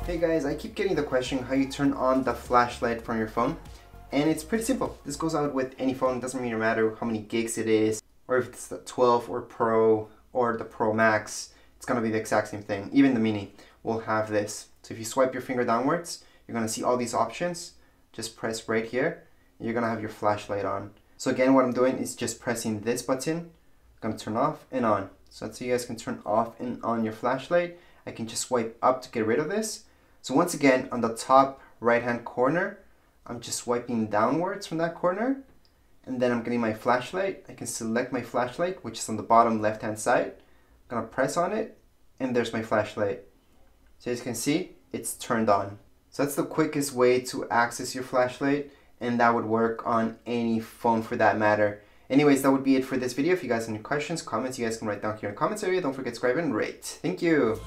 Hey guys, I keep getting the question how you turn on the flashlight from your phone, and it's pretty simple. This goes out with any phone. It doesn't really matter how many gigs it is, or if it's the 12 or Pro or the Pro Max. It's gonna be the exact same thing. Even the Mini will have this. So if you swipe your finger downwards, you're gonna see all these options. Just press right here, and you're gonna have your flashlight on. So again, what I'm doing is just pressing this button. I'm gonna turn off and on. So that's so you guys can turn off and on your flashlight. I can just swipe up to get rid of this. So once again, on the top right hand corner, I'm just swiping downwards from that corner, and then I'm getting my flashlight. I can select my flashlight, which is on the bottom left hand side. I'm gonna press on it, and there's my flashlight. So as you can see, it's turned on. So that's the quickest way to access your flashlight, and that would work on any phone for that matter. Anyways, that would be it for this video. If you guys have any questions, comments, you guys can write down here in the comments area. Don't forget to subscribe and rate. Thank you.